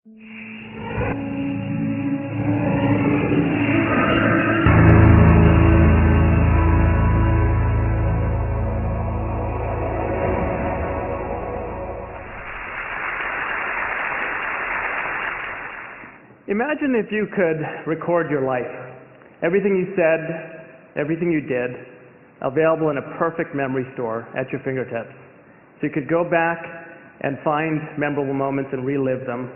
Imagine if you could record your life. Everything you said, everything you did, available in a perfect memory store at your fingertips. So you could go back and find memorable moments and relive them,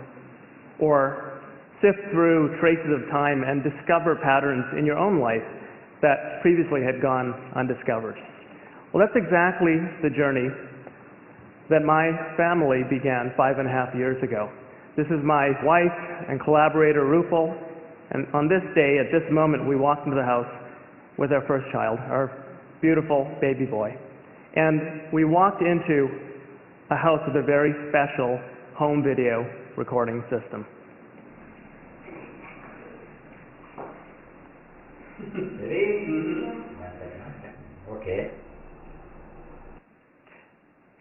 or sift through traces of time and discover patterns in your own life that previously had gone undiscovered. Well, that's exactly the journey that my family began 5.5 years ago. This is my wife and collaborator, Rupal, and on this day, at this moment, we walked into the house with our first child, our beautiful baby boy. And we walked into a house with a very special home video recording system. Okay.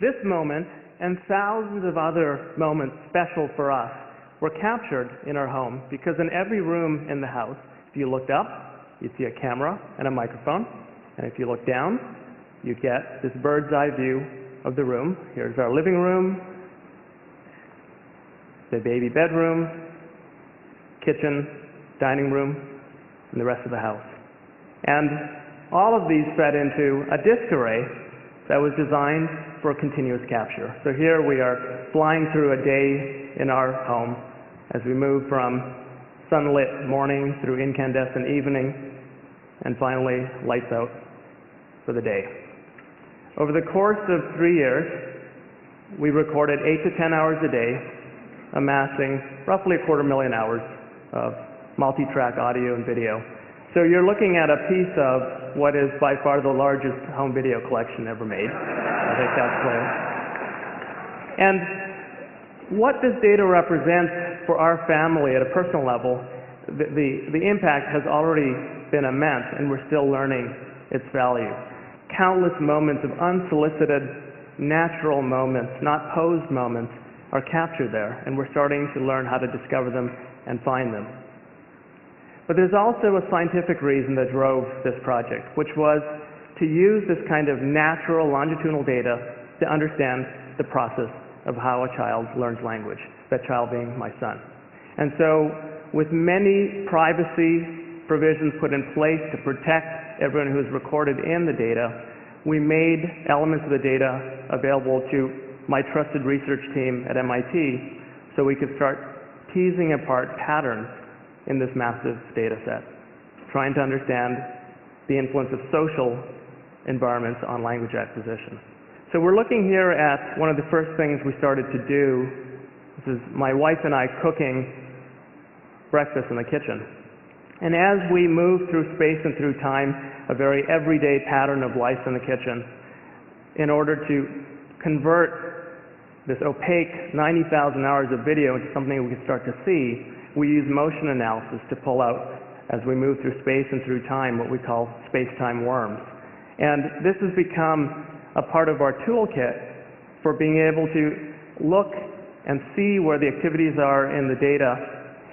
This moment and thousands of other moments special for us were captured in our home because in every room in the house, if you looked up, you'd see a camera and a microphone. And if you look down, you get this bird's eye view of the room. Here's our living room, the baby bedroom, kitchen, dining room, and the rest of the house. And all of these fed into a disk array that was designed for continuous capture. So here we are flying through a day in our home as we move from sunlit morning through incandescent evening and finally lights out for the day. Over the course of 3 years, we recorded 8 to 10 hours a day, amassing roughly 250,000 hours of multi-track audio and video. So you're looking at a piece of what is by far the largest home video collection ever made. I think that's clear. And what this data represents for our family at a personal level, the impact has already been immense, and we're still learning its value. Countless moments of unsolicited, natural moments, not posed moments, are captured there, and we're starting to learn how to discover them and find them. But there's also a scientific reason that drove this project, which was to use this kind of natural longitudinal data to understand the process of how a child learns language, that child being my son. And so with many privacy provisions put in place to protect everyone who's recorded in the data, we made elements of the data available to my trusted research team at MIT so we could start teasing apart patterns in this massive data set, trying to understand the influence of social environments on language acquisition. So we're looking here at one of the first things we started to do. This is my wife and I cooking breakfast in the kitchen. And as we move through space and through time, a very everyday pattern of life in the kitchen, in order to convert this opaque 90,000 hours of video into something we can start to see, we use motion analysis to pull out, as we move through space and through time, what we call space-time worms. And this has become a part of our toolkit for being able to look and see where the activities are in the data,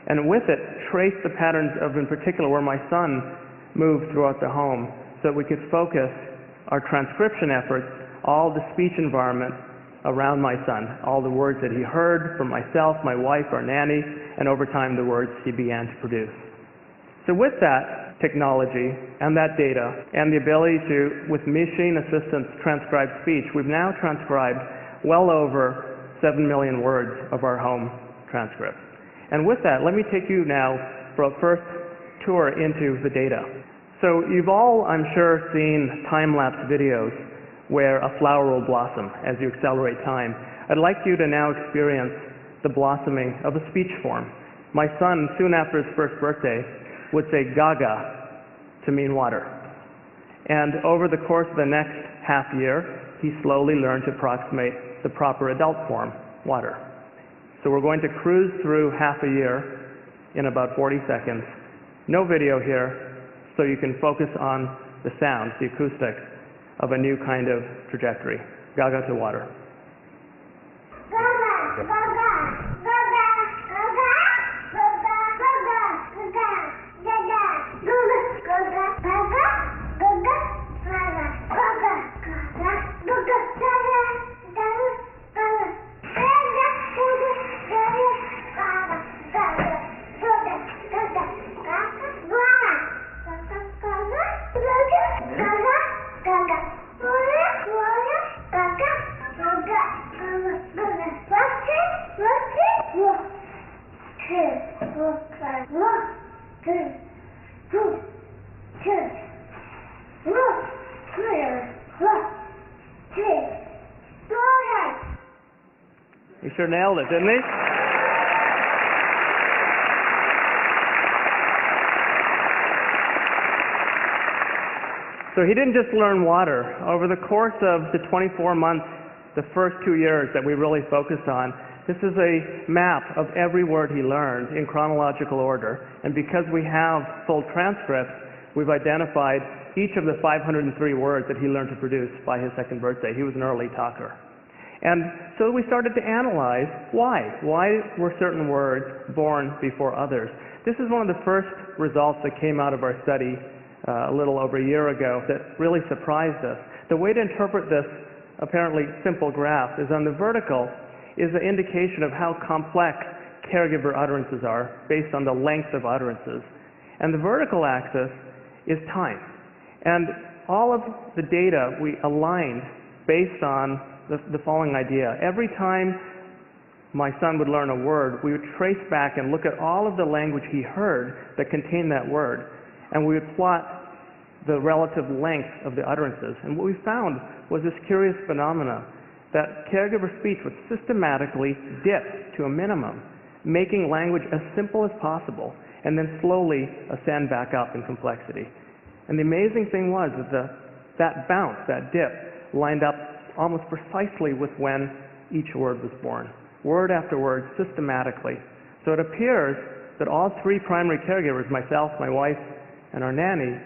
and with it, trace the patterns of, in particular, where my son moved throughout the home, so that we could focus our transcription efforts, all the speech environment around my son, all the words that he heard from myself, my wife, our nanny, and over time the words he began to produce. So with that technology and that data and the ability to, with machine assistance, transcribe speech, we've now transcribed well over 7 million words of our home transcript. And with that, let me take you now for a first tour into the data. So you've all, I'm sure, seen time-lapse videos where a flower will blossom as you accelerate time. I'd like you to now experience the blossoming of a speech form. My son, soon after his first birthday, would say gaga to mean water. And over the course of the next half year, he slowly learned to approximate the proper adult form, water. So we're going to cruise through half a year in about 40 seconds. No video here, so you can focus on the sounds, the acoustics of a new kind of trajectory. Gaga to water. Gaga, gaga, gaga, gaga. He sure nailed it, didn't he? So he didn't just learn water. Over the course of the 24 months, the first 2 years that we really focused on, this is a map of every word he learned in chronological order. And because we have full transcripts, we've identified each of the 503 words that he learned to produce by his 2nd birthday. He was an early talker. And so we started to analyze why. Why were certain words born before others? This is one of the first results that came out of our study a little over a year ago that really surprised us. The way to interpret this apparently simple graph is on the vertical is an indication of how complex caregiver utterances are based on the length of utterances. And the vertical axis is time. And all of the data we aligned based on the following idea. Every time my son would learn a word, we would trace back and look at all of the language he heard that contained that word. And we would plot the relative length of the utterances. And what we found was this curious phenomena that caregiver speech would systematically dip to a minimum, making language as simple as possible, and then slowly ascend back up in complexity. And the amazing thing was that bounce, that dip, lined up almost precisely with when each word was born, word after word, systematically. So it appears that all 3 primary caregivers, myself, my wife, and our nanny,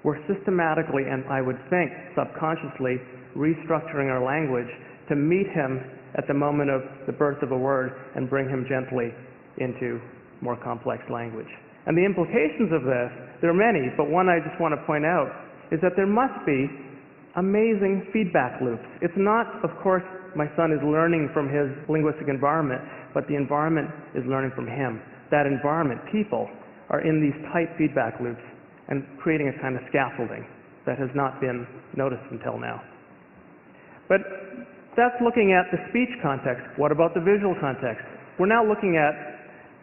were systematically, and I would think subconsciously, restructuring our language to meet him at the moment of the birth of a word and bring him gently into more complex language. And the implications of this, there are many, but one I just want to point out is that there must be amazing feedback loops. It's not, of course, my son is learning from his linguistic environment, but the environment is learning from him. That environment, people, are in these tight feedback loops and creating a kind of scaffolding that has not been noticed until now. But that's looking at the speech context. What about the visual context? We're now looking at,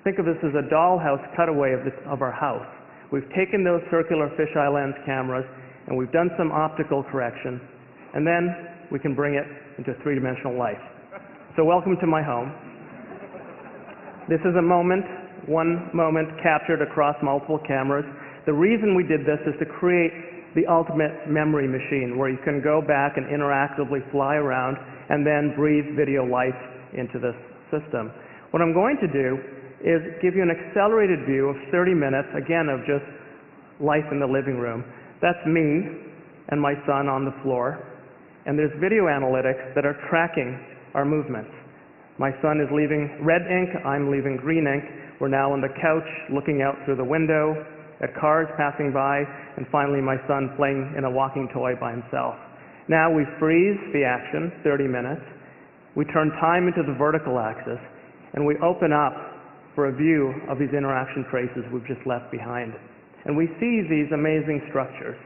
think of this as a dollhouse cutaway of our house. We've taken those circular fisheye lens cameras and we've done some optical correction, and then we can bring it into 3-dimensional life. So welcome to my home. This is a moment, one moment captured across multiple cameras. The reason we did this is to create the ultimate memory machine where you can go back and interactively fly around and then breathe video life into this system. What I'm going to do is give you an accelerated view of 30 minutes, again, of just life in the living room. That's me and my son on the floor, and there's video analytics that are tracking our movements. My son is leaving red ink, I'm leaving green ink. We're now on the couch looking out through the window at cars passing by, and finally my son playing in a walking toy by himself. Now we freeze the action, 30 minutes. We turn time into the vertical axis, and we open up for a view of these interaction traces we've just left behind. And we see these amazing structures.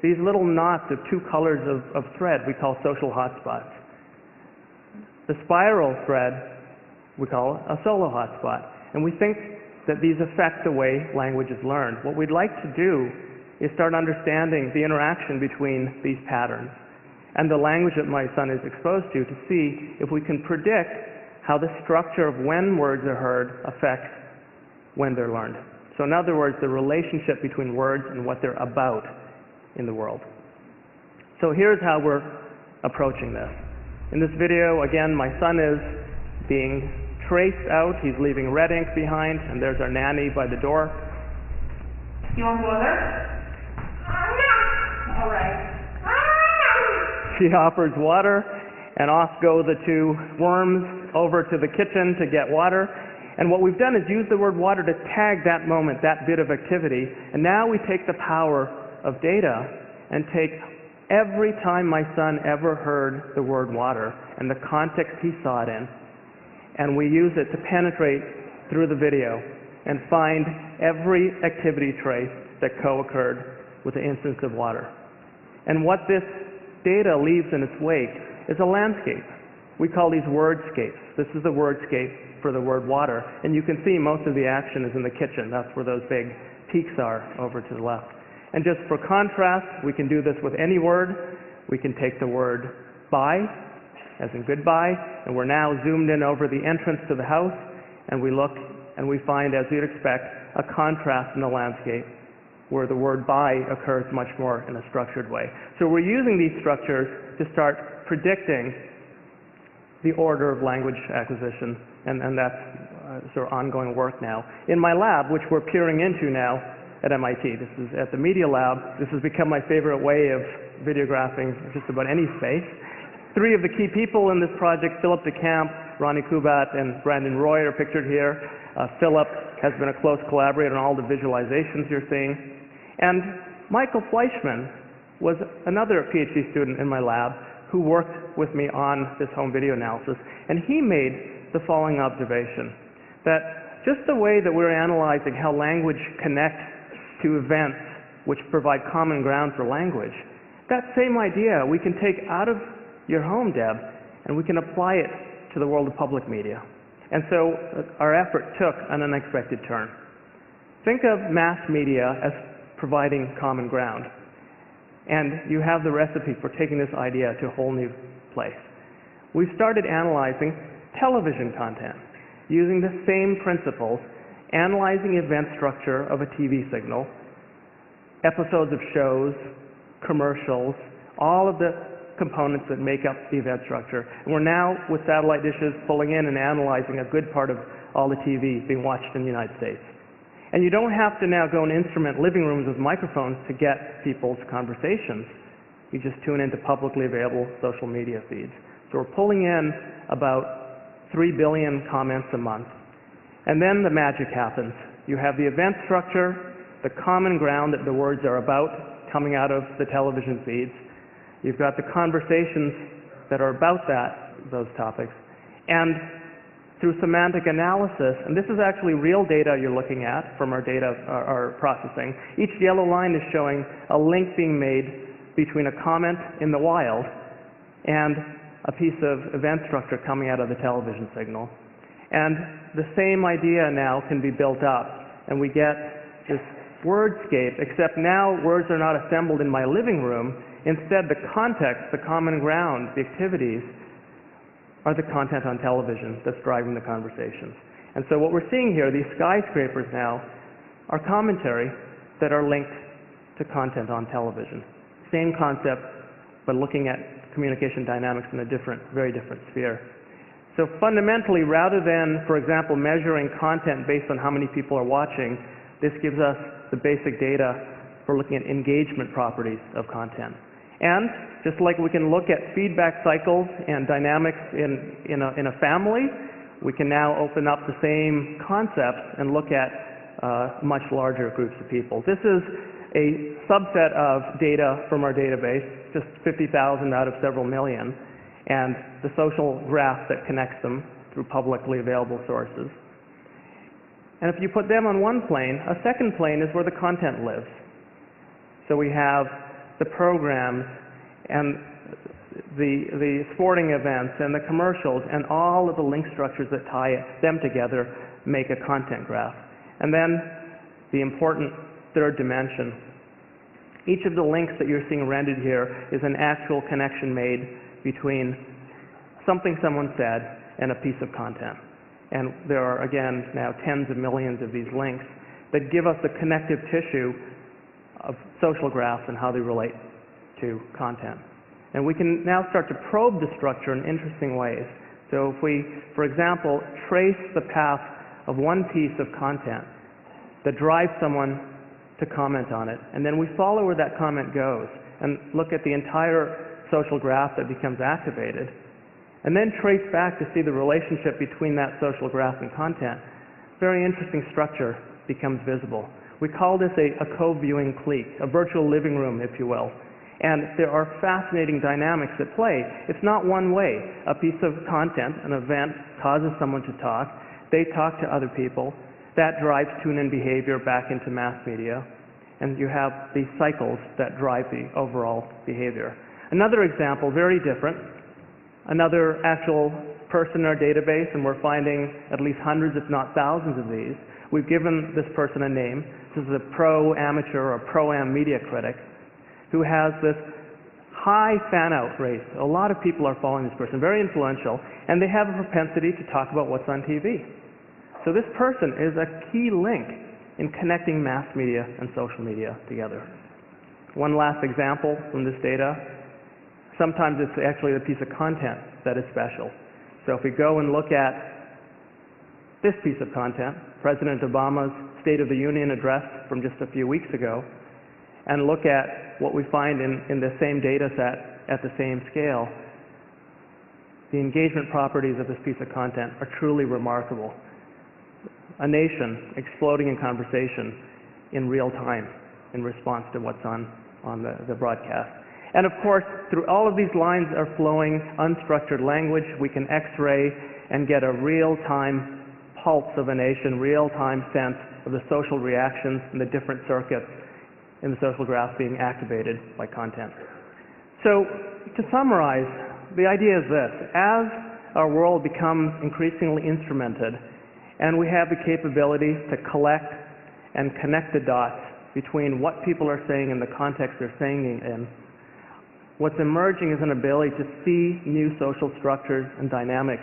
These little knots of 2 colors of thread we call social hotspots. The spiral thread we call a solo hotspot. And we think that these affect the way language is learned. What we'd like to do is start understanding the interaction between these patterns and the language that my son is exposed to see if we can predict how the structure of when words are heard affects when they're learned. So in other words, the relationship between words and what they're about in the world. So here's how we're approaching this. In this video, again, my son is being traced out. He's leaving red ink behind, and there's our nanny by the door. You want water? All right. She offers water, and off go the 2 worms over to the kitchen to get water. And what we've done is use the word water to tag that moment, that bit of activity. And now we take the power of data and take every time my son ever heard the word water and the context he saw it in, and we use it to penetrate through the video and find every activity trace that co-occurred with the instance of water. And what this data leaves in its wake is a landscape. We call these wordscapes. This is the wordscape for the word water. And you can see most of the action is in the kitchen. That's where those big peaks are over to the left. And just for contrast, we can do this with any word. We can take the word by, as in goodbye, and we're now zoomed in over the entrance to the house, and we look and we find, as you'd expect, a contrast in the landscape where the word by occurs much more in a structured way. So we're using these structures to start predicting the order of language acquisition, and that's sort of ongoing work now. In my lab, which we're peering into now at MIT, this is at the Media Lab, this has become my favorite way of videographing just about any space. Three of the key people in this project, Philip DeCamp, Ronnie Kubat, and Brandon Roy, are pictured here. Philip has been a close collaborator on all the visualizations you're seeing. And Michael Fleischman was another PhD student in my lab who worked with me on this home video analysis. And he made the following observation, that just the way that we're analyzing how language connects to events which provide common ground for language, that same idea we can take out of your home, Deb, and we can apply it to the world of public media. And so our effort took an unexpected turn. Think of mass media as providing common ground. And you have the recipe for taking this idea to a whole new place. We've started analyzing television content using the same principles, analyzing event structure of a TV signal, episodes of shows, commercials, all of the components that make up the event structure. And we're now, with satellite dishes, pulling in and analyzing a good part of all the TV being watched in the United States. And you don't have to now go and instrument living rooms with microphones to get people's conversations. You just tune into publicly available social media feeds. So we're pulling in about 3 billion comments a month. And then the magic happens. You have the event structure, the common ground that the words are about coming out of the television feeds. You've got the conversations that are about those topics. And through semantic analysis, and this is actually real data you're looking at from our data, our processing, each yellow line is showing a link being made between a comment in the wild and a piece of event structure coming out of the television signal. And the same idea now can be built up, and we get this wordscape, except now words are not assembled in my living room. Instead, the context, the common ground, the activities are the content on television that's driving the conversations. And so what we're seeing here, these skyscrapers now, are commentary that are linked to content on television. Same concept, but looking at communication dynamics in a different, very different sphere. So fundamentally, rather than, for example, measuring content based on how many people are watching, this gives us the basic data for looking at engagement properties of content. And just like we can look at feedback cycles and dynamics in a family, we can now open up the same concepts and look at much larger groups of people. This is a subset of data from our database, just 50,000 out of several million, and the social graph that connects them through publicly available sources. And if you put them on one plane, a second plane is where the content lives. So we have the programs and the sporting events and the commercials and all of the link structures that tie them together make a content graph. And then the important third dimension. Each of the links that you're seeing rendered here is an actual connection made between something someone said and a piece of content. And there are, again, now tens of millions of these links that give us the connective tissue of social graphs and how they relate to content. And we can now start to probe the structure in interesting ways. So if we, for example, trace the path of one piece of content that drives someone to comment on it, and then we follow where that comment goes and look at the entire social graph that becomes activated, and then trace back to see the relationship between that social graph and content, very interesting structure becomes visible. We call this a co-viewing clique, a virtual living room, if you will. And there are fascinating dynamics at play. It's not one way. A piece of content, an event, causes someone to talk. They talk to other people. That drives tune-in behavior back into mass media. And you have these cycles that drive the overall behavior. Another example, very different, another actual person in our database, and we're finding at least hundreds, if not thousands of these. We've given this person a name. This is a pro-amateur or pro-am media critic who has this high fan-out rate. A lot of people are following this person, very influential, and they have a propensity to talk about what's on TV. So this person is a key link in connecting mass media and social media together. One last example from this data. Sometimes it's actually the piece of content that is special. So if we go and look at this piece of content, President Obama's State of the Union address from just a few weeks ago, and look at what we find in the same data set at the same scale, the engagement properties of this piece of content are truly remarkable. A nation exploding in conversation in real time in response to what's on the broadcast. And of course, through all of these lines are flowing unstructured language. We can X-ray and get a real-time pulse of a nation, real-time sense of the social reactions and the different circuits in the social graph being activated by content. So to summarize, the idea is this: as our world becomes increasingly instrumented and we have the capability to collect and connect the dots between what people are saying and the context they're saying in, what's emerging is an ability to see new social structures and dynamics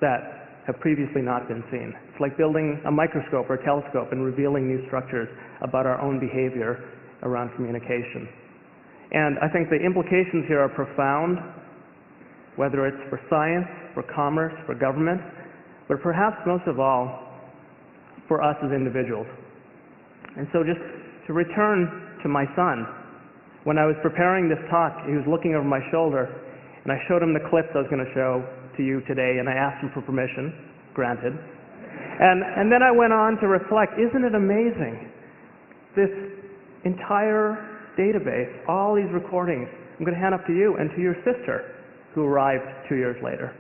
that have previously not been seen. It's like building a microscope or a telescope and revealing new structures about our own behavior around communication. And I think the implications here are profound, whether it's for science, for commerce, for government, but perhaps most of all for us as individuals. And so just to return to my son, when I was preparing this talk, he was looking over my shoulder, and I showed him the clips I was going to show to you today, and I asked him for permission, granted. And then I went on to reflect, isn't it amazing? This entire database, all these recordings, I'm going to hand up to you and to your sister, who arrived 2 years later.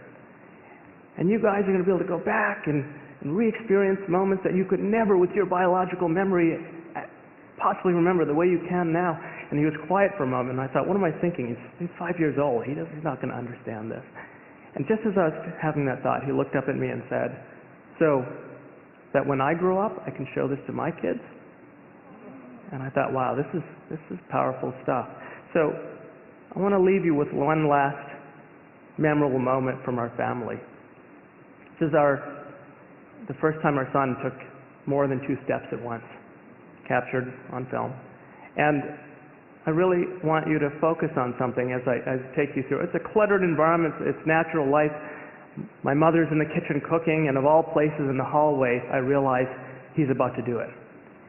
And you guys are going to be able to go back and re-experience moments that you could never, with your biological memory, possibly remember the way you can now. And he was quiet for a moment, and I thought, what am I thinking? He's 5 years old. He's not going to understand this. And just as I was having that thought, he looked up at me and said, so that when I grow up, I can show this to my kids? And I thought, wow, this is powerful stuff. So I want to leave you with one last memorable moment from our family. This is the first time our son took more than 2 steps at once, captured on film. And I really want you to focus on something as I take you through. It's a cluttered environment. It's natural life. My mother's in the kitchen cooking, and of all places in the hallway, I realize he's about to do it,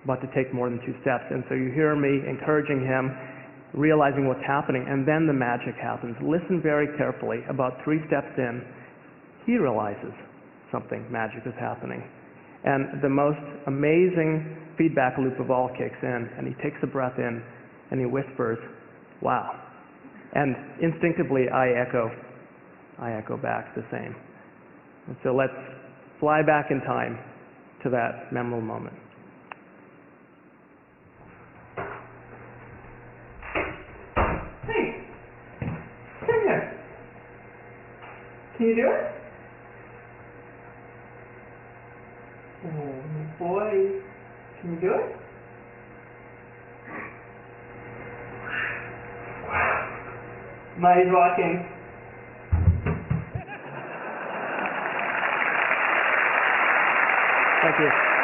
about to take more than 2 steps. And so you hear me encouraging him, realizing what's happening, and then the magic happens. Listen very carefully. About 3 steps in, he realizes something magic is happening. And the most amazing feedback loop of all kicks in, and he takes a breath in, and he whispers, wow. And instinctively, I echo back the same. And so let's fly back in time to that memorable moment. Hey, come here. Can you do it? Oh boy, can you do it? Now he's rocking. Thank you.